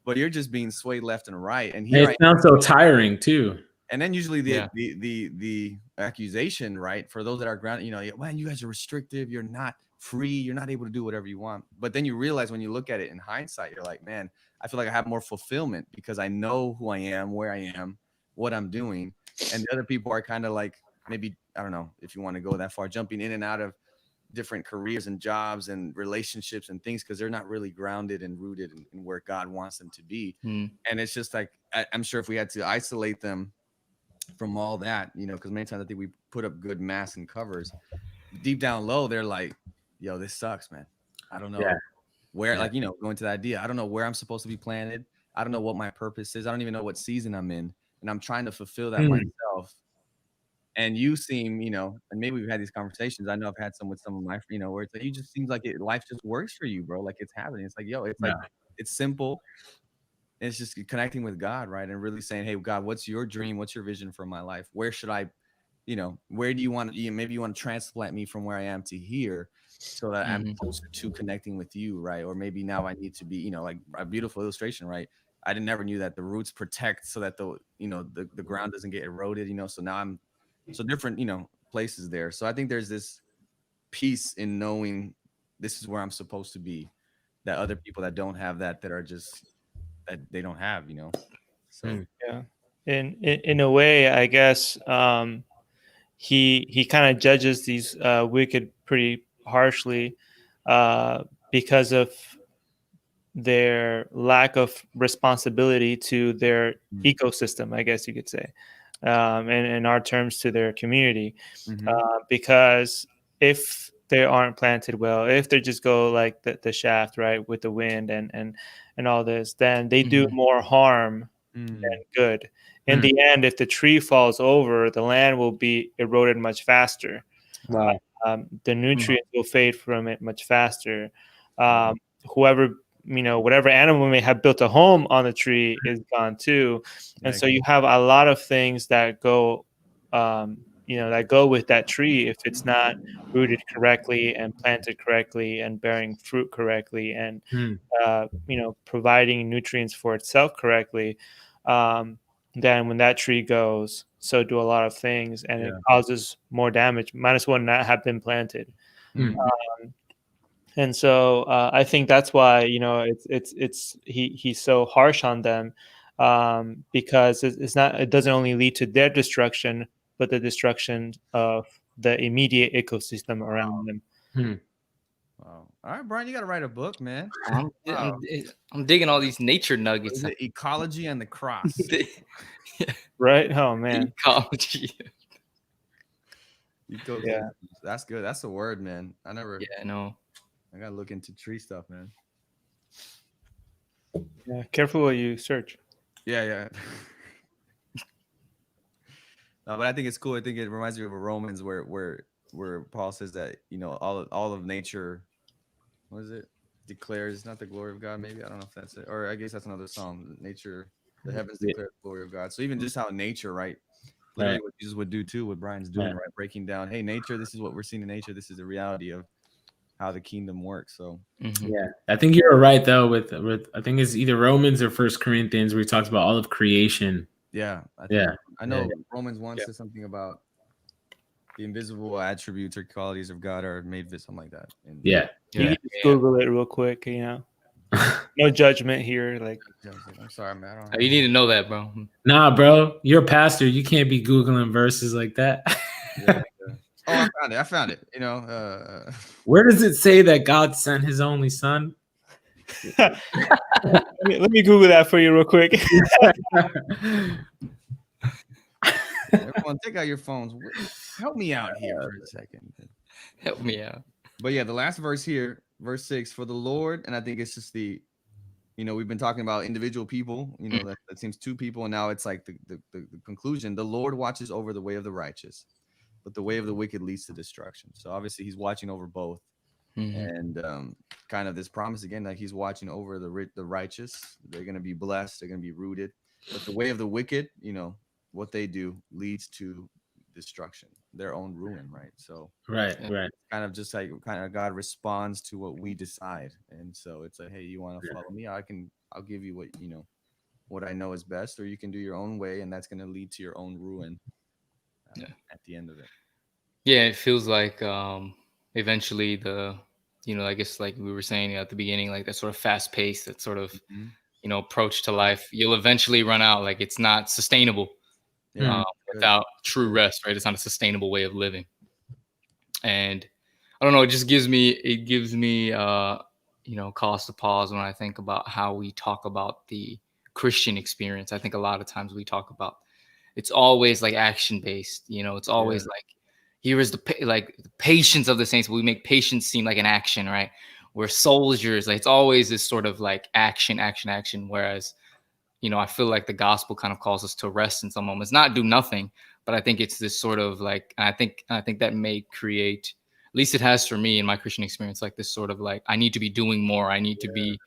but you're just being swayed left and right. And here it sounds so tiring too. And then usually the accusation, right, for those that are grounded, man, you guys are restrictive, you're not free, you're not able to do whatever you want. But then you realize when you look at it in hindsight, you're like, man, I feel like I have more fulfillment because I know who I am, where I am, what I'm doing. And the other people are kind of like, maybe, I don't know if you want to go that far, jumping in and out of different careers and jobs and relationships and things because they're not really grounded and rooted in where God wants them to be. And it's just like, I'm sure if we had to isolate them from all that, because many times I think we put up good masks and covers, deep down low, they're like, yo, this sucks, man. I don't know where, like, going to the idea. I don't know where I'm supposed to be planted. I don't know what my purpose is. I don't even know what season I'm in. And I'm trying to fulfill that myself. And you seem, and maybe we've had these conversations. I know I've had some with some of my, where it's like, you just seems like life just works for you, bro. Like, it's happening. It's like, yo, it's like, it's simple. It's just connecting with God, right? And really saying, hey, God, what's your dream? What's your vision for my life? Where should I where do you want to, maybe you want to transplant me from where I am to here so that I'm closer to connecting with you, right? Or maybe now I need to be, like a beautiful illustration, right? I never knew that the roots protect so that the ground doesn't get eroded, so now I'm so different, places there. So I think there's this peace in knowing this is where I'm supposed to be, that other people that don't have that are just that they don't have, so Yeah. In a way, I guess he kind of judges these wicked pretty harshly because of their lack of responsibility to their ecosystem, I guess you could say, and in our terms to their community, because if they aren't planted well, if they just go like the shaft, right, with the wind and all this, then they do more harm than good. In the end, if the tree falls over, the land will be eroded much faster. Wow. The nutrients will fade from it much faster. Whoever, whatever animal may have built a home on the tree is gone too. And so you have a lot of things that go, that go with that tree if it's not rooted correctly and planted correctly and bearing fruit correctly and, providing nutrients for itself correctly. Then when that tree goes, so do a lot of things, and it causes more damage. Might as well not have been planted. And so I think that's why he's so harsh on them, because it doesn't only lead to their destruction, but the destruction of the immediate ecosystem around them. Wow. All right, Brian, you got to write a book, man. I'm digging all these nature nuggets. Ecology and the cross. Right? Oh man. Ecology. Yeah. That's good. That's a word, man. I know. I gotta look into tree stuff, man. Yeah, careful what you search. Yeah. No, but I think it's cool. I think it reminds me of Romans where Paul says that all of nature, what is it? Declares not the glory of God. Maybe I don't know if that's it, or I guess that's another psalm. Nature, the heavens declare the glory of God. So even just how nature, right? Literally what Jesus would do too, what Brian's doing, right? Breaking down, hey, nature, this is what we're seeing in nature. This is the reality of how the kingdom works. So yeah, I think you're right though. With I think it's either Romans or First Corinthians where he talks about all of creation. Yeah, I know Romans 1 says something about the invisible attributes or qualities of God are made visible, something like that. And you can just Google it real quick. No judgment here. Like, I'm sorry, man. You need to know that, bro. Nah, bro, you're a pastor. You can't be Googling verses like that. Oh, I found it. Where does it say that God sent His only Son? let me Google that for you real quick. Everyone, take out your phones. Help me out here for a second. Help me out. But yeah, the last verse here, verse 6, for the Lord, and I think it's just we've been talking about individual people, that seems two people, and now it's like the conclusion. The Lord watches over the way of the righteous, but the way of the wicked leads to destruction. So obviously he's watching over both. And kind of this promise again, like he's watching over the righteous. They're going to be blessed. They're going to be rooted. But the way of the wicked, what they do leads to destruction, their own ruin, right? So right. Kind of just like God responds to what we decide. And so it's like, hey, you want to follow me? I'll give you what I know is best, or you can do your own way, and that's going to lead to your own ruin at the end of it. Yeah, it feels like eventually I guess like we were saying at the beginning, like that sort of fast pace, that sort of, approach to life, you'll eventually run out. Like it's not sustainable without true rest, right? It's not a sustainable way of living. And I don't know, it gives me cause to pause when I think about how we talk about the Christian experience. I think a lot of times we talk about, it's always like action based, it's always like, here is the patience of the saints. We make patience seem like an action, right? We're soldiers. Like it's always this sort of like action. Whereas, I feel like the gospel kind of calls us to rest in some moments, not do nothing. But I think it's this sort of like, I think that may create, at least it has for me in my Christian experience, like this sort of like, I need to be doing more. I need to be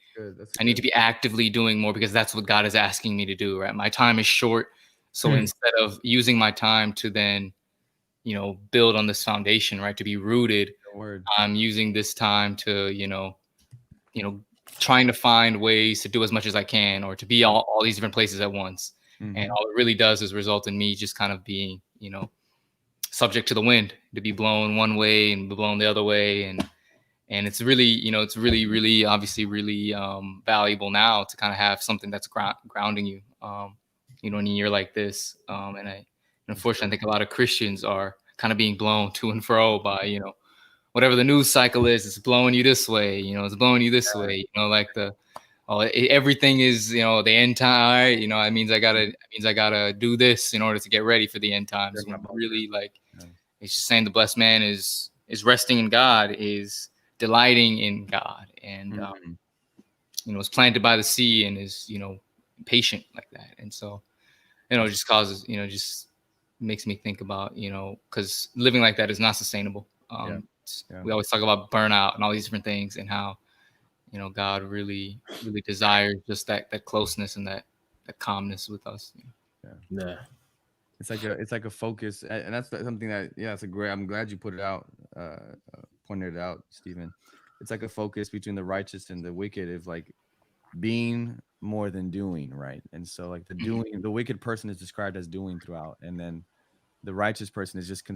actively doing more, because that's what God is asking me to do, right? My time is short. So instead of using my time to then build on this foundation, right? To be rooted. Word. I'm using this time to, trying to find ways to do as much as I can, or to be all these different places at once. Mm-hmm. And all it really does is result in me just kind of being, subject to the wind, to be blown one way and blown the other way. And it's really, it's really, really, obviously really valuable now to kind of have something that's grounding you, in a year like this. And unfortunately, I think a lot of Christians are kind of being blown to and fro by, whatever the news cycle is. It's blowing you this way, it's blowing you this way, like everything is, the end time. It means I gotta do this in order to get ready for the end times. Really, like, it's just saying the blessed man is resting in God, is delighting in God, and is planted by the sea, and is patient like that. And so it just causes, just makes me think about, because living like that is not sustainable. We always talk about burnout and all these different things, and how God really desires just that closeness and that calmness with us. Yeah. It's like a focus, and that's something that it's a great. I'm glad you put it out, pointed it out, Stephen. It's like a focus between the righteous and the wicked, of like being more than doing, right? And so like the wicked person is described as doing throughout, and then the righteous person is just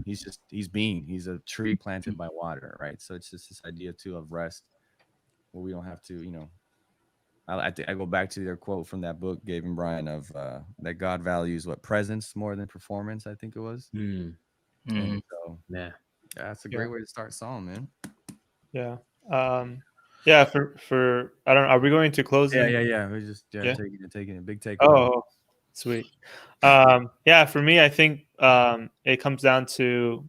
he's a tree planted by water, right? So it's just this idea too of rest, where we don't have to, I go back to their quote from that book, Gabe and Brian, of that God values presence more than performance, I think it was. And so that's a great way to start Psalm, man. Yeah. For I don't know, are we going to close? Yeah. We're just taking it. Big take. Oh, sweet. For me, I think it comes down to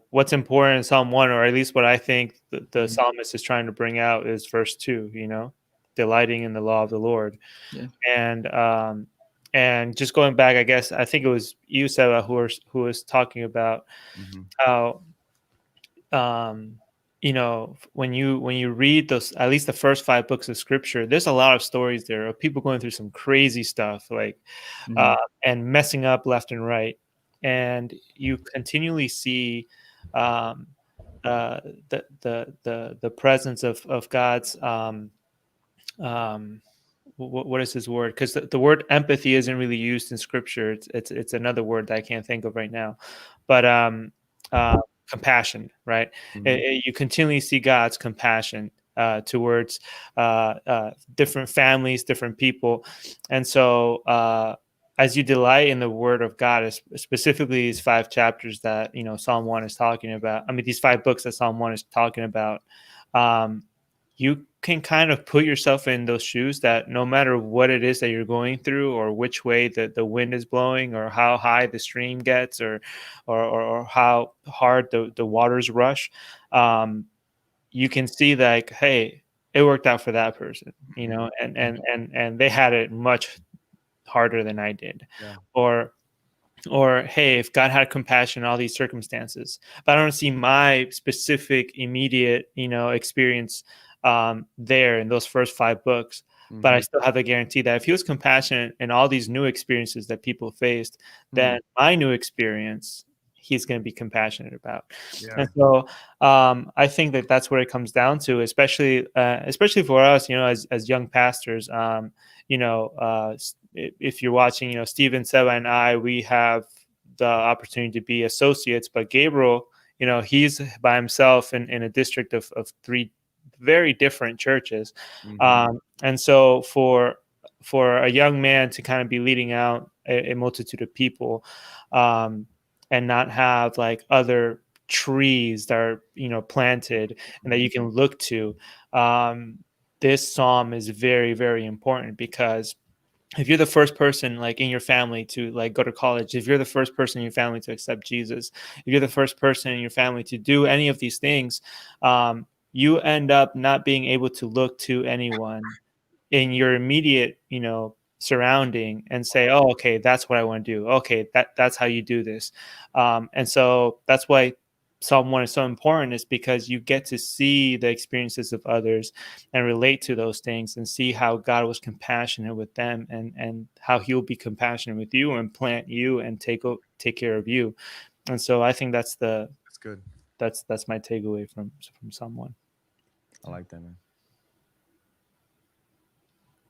what's important in Psalm 1, or at least what I think the psalmist is trying to bring out, is verse 2, delighting in the law of the Lord. And just going back, I guess I think it was you, Seba, who was talking about how when you read those, at least the first 5 books of scripture, there's a lot of stories there of people going through some crazy stuff, like and messing up left and right, and you continually see the presence of God's what is his word? Because the word empathy isn't really used in scripture. It's another word that I can't think of right now, but compassion, right? You continually see God's compassion towards different families, different people. And so as you delight in the word of God, specifically these 5 chapters that Psalm 1 is talking about, these 5 books that Psalm 1 is talking about, you can kind of put yourself in those shoes, that no matter what it is that you're going through, or which way the wind is blowing, or how high the stream gets, or how hard the waters rush, you can see like, hey, it worked out for that person, and they had it much harder than I did. Or hey, if God had compassion in all these circumstances, but I don't see my specific immediate experience there in those first 5 books, but I still have the guarantee that if he was compassionate in all these new experiences that people faced, then my new experience he's going to be compassionate about. And so I think that's what it comes down to, especially for us, as young pastors. If you're watching, Stephen, Seba, and I, we have the opportunity to be associates, but Gabriel, he's by himself in a district of 3 very different churches. And so for a young man to kind of be leading out a multitude of people, and not have like other trees that are planted and that you can look to, this psalm is very, very important, because if you're the first person like in your family to like go to college, if you're the first person in your family to accept Jesus, if you're the first person in your family to do any of these things, you end up not being able to look to anyone in your immediate, surrounding and say, oh, okay, that's what I want to do. Okay, that's how you do this. And so that's why someone is so important is because you get to see the experiences of others and relate to those things and see how God was compassionate with them and how he will be compassionate with you and plant you and take care of you. And so I think that's good. That's my takeaway from someone. I like that, man.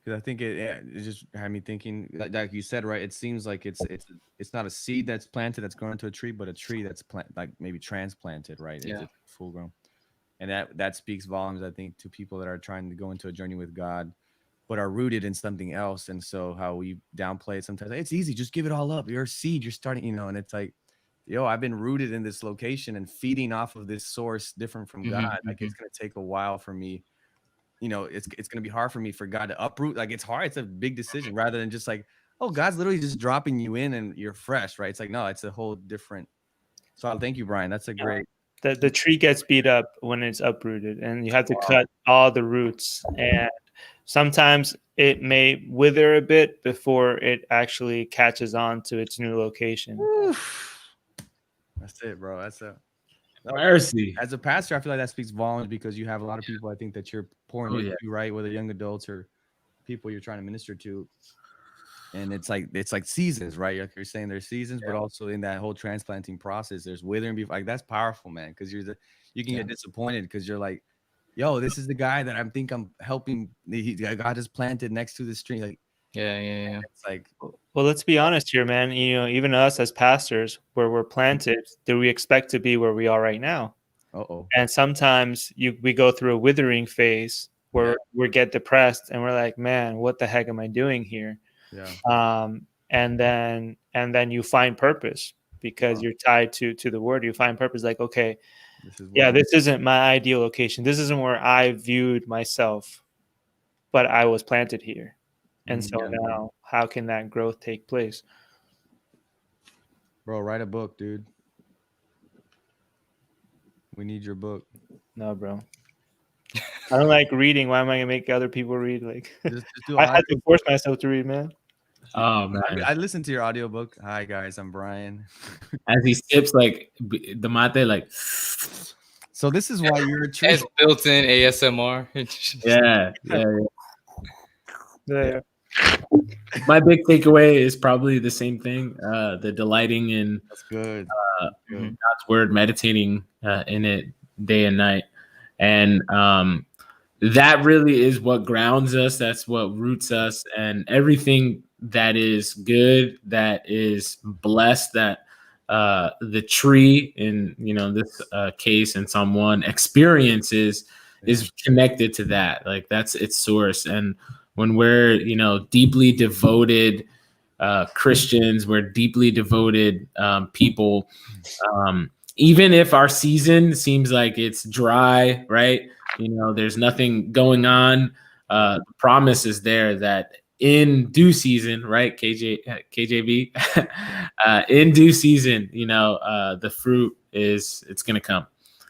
Because I think it just had me thinking, like you said, right? It seems like it's not a seed that's planted that's grown into a tree, but a tree that's like maybe transplanted, right? Yeah. It's full grown, and that speaks volumes, I think, to people that are trying to go into a journey with God, but are rooted in something else. And so how we downplay it sometimes, it's easy, just give it all up. You're a seed, you're starting, and it's like, yo, I've been rooted in this location and feeding off of this source different from God. Like it's gonna take a while for me. It's going to be hard for me for God to uproot. Like it's hard. It's a big decision rather than just like, oh, God's literally just dropping you in and you're fresh, right? It's like, no, it's a whole different. So thank you, Brian. That's a great. The tree gets beat up when it's uprooted, and you have to cut all the roots. And sometimes it may wither a bit before it actually catches on to its new location. That's it, bro. That's a mercy. As a pastor, I feel like that speaks volumes because you have a lot of people, I think, that you're pouring into, right? Whether young adults or people you're trying to minister to. And it's like seasons, right? Like you're saying there's seasons, but also in that whole transplanting process, there's withering before. Like that's powerful, man. Because you can get disappointed because you're like, yo, this is the guy that I'm helping. God has planted next to the stream. Like, yeah. It's like, well, let's be honest here, man. Even us as pastors, where we're planted, do we expect to be where we are right now? And sometimes we go through a withering phase where we get depressed and we're like, man, what the heck am I doing here? Yeah. And then you find purpose because you're tied to the word. You find purpose, like, okay, this isn't my ideal location. This isn't where I viewed myself, but I was planted here. And so now how can that growth take place? Bro, write a book, dude. We need your book. No, bro. I don't like reading. Why am I gonna make other people read? Like, just do I had to force myself to read, man. Oh man, I listened to your audiobook. Hi guys, I'm Brian. As he sips like the mate, like. So this is why you're a tree. It's built-in ASMR. Yeah. My big takeaway is probably the same thing. The delighting in that's good. God's word, meditating in it day and night. And that really is what grounds us. That's what roots us. And everything that is good, that is blessed, that the tree in this case in Psalm 1 experiences is connected to that. Like that's its source. And when we're deeply devoted Christians, we're deeply devoted people, even if our season seems like it's dry, right? There's nothing going on. The promise is there that in due season, right? KJV, in due season, the fruit it's going to come.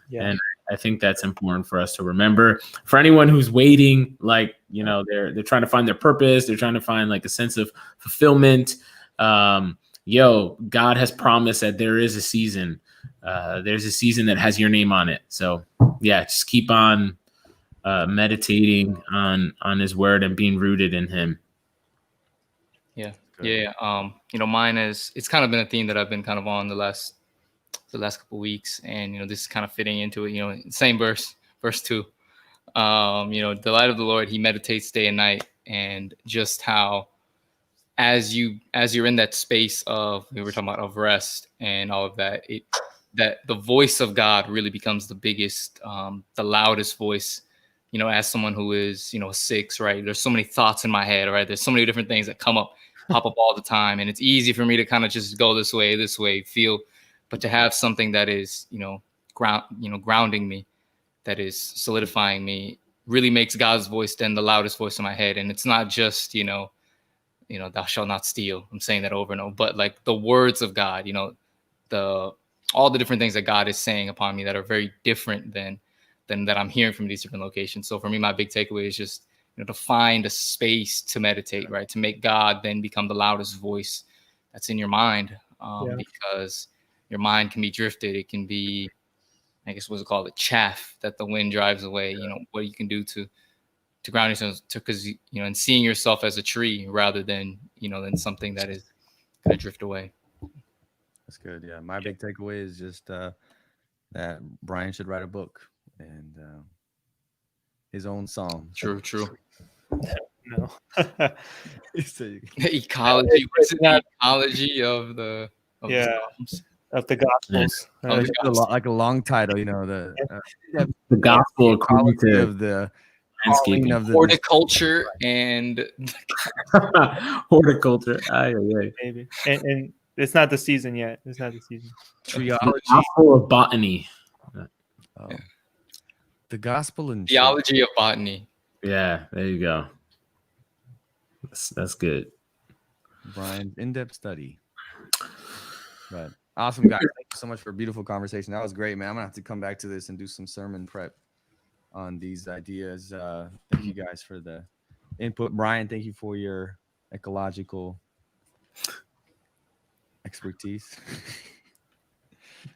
Yeah. And I think that's important for us to remember. For anyone who's waiting, like, they're trying to find their purpose. They're trying to find like a sense of fulfillment. God has promised that there is a season. There's a season that has your name on it. So yeah, just keep on meditating on his word and being rooted in him. Yeah. Mine it's kind of been a theme that I've been kind of on the last couple of weeks, and this is kind of fitting into it. Same verse 2. The light of the Lord, he meditates day and night, and just how as you're in that space of, we were talking about, of rest and all of that, that the voice of God really becomes the biggest, the loudest voice. As someone who is 6, right? There's so many thoughts in my head, right? There's so many different things that pop up all the time, and it's easy for me to kind of just go this way, feel. But to have something that is, grounding me, that is solidifying me, really makes God's voice then the loudest voice in my head. And it's not just, thou shalt not steal. I'm saying that over and over, but like the words of God, all the different things that God is saying upon me that are very different than that I'm hearing from these different locations. So for me, my big takeaway is just, to find a space to meditate, right? To make God then become the loudest voice that's in your mind, because your mind can be drifted. It can be, I guess what's it called, the chaff that the wind drives away. You know, what you can do to ground yourself, because you know, and seeing yourself as a tree rather than, you know, than something that is going to drift away. That's good. Yeah, my big takeaway is just that Brian should write a book and his own song. True. No. Ecology. What's it? The ecology of the Psalms? Of the Gospels. Of the Gospels. Like a long title, you know, the gospel according to of the landscaping of the horticulture and horticulture. Maybe. And it's not the season yet. It's not the season. Triology. Gospel of botany. Oh. The gospel and theology of botany. Yeah, there you go. That's good. Brian's in-depth study. But awesome, guys. Thank you so much for a beautiful conversation. That was great, man. I'm gonna have to come back to this and do some sermon prep on these ideas. Thank you guys for the input. Brian, thank you for your ecological expertise.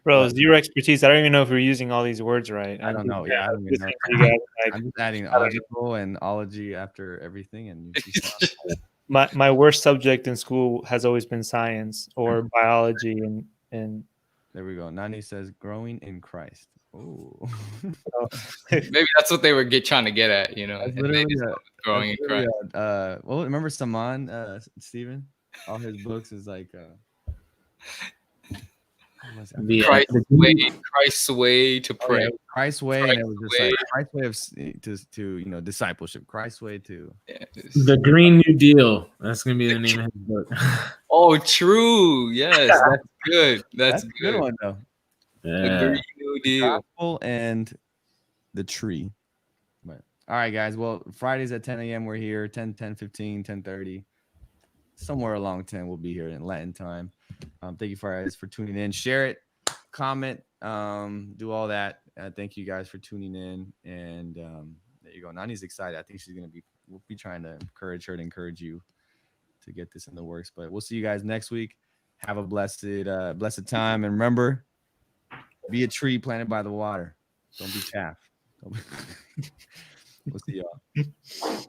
Bro, zero expertise. I don't even know if we're using all these words right. I don't know. Yeah, I don't even know. I'm just adding logical and ology after everything. And my worst subject in school has always been science or biology, and there we go. Nani says growing in Christ. Oh, maybe that's what they were trying to get at, you know. Growing in Christ. Well, remember Saman, Stephen? All his books is like Christ's way to pray. Christ's way, and it was just like Christ's way to you know, discipleship. Christ's way to the Green New Deal. That's gonna be the name of his book. Oh, true. Yes, that's good. That's a good one though. Yeah. The Green New Deal. Gospel and the tree. But all right, guys. Well, Fridays at 10 a.m. we're here. 10, 15, 10:30. Somewhere along 10 we'll be here in Latin time. Thank you guys for tuning in. Share it, comment, do all that. Thank you guys for tuning in. And there you go. Nani's excited. I think we'll be trying to encourage her to encourage you to get this in the works. But we'll see you guys next week. Have a blessed time. And remember, be a tree planted by the water. Don't be chaff. We'll see y'all.